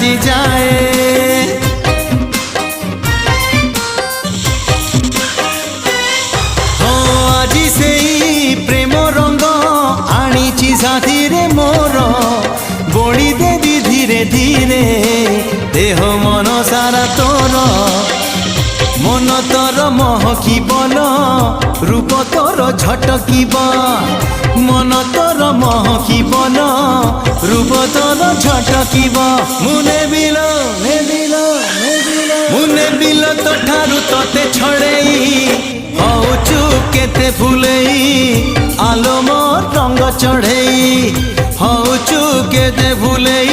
আজি যায় আজি সেই প্রেম রঙ্গ আনিছি সাথীরে মোর বড়ি দেবী ধীরে ধীরে দেহ মন সারা তোর মন তোর মহকিবল রূপ তোর ঝটকিব মন তোর মহকিবল রূপ তোর ঝটকিব মুনে বিল মুনে বিল তো ঠারু তোতে ছড়েই হউচু কেতে ফুলেই আলো মোর রঙ্গ চढ़ेई হউচু কেতে ফুলেই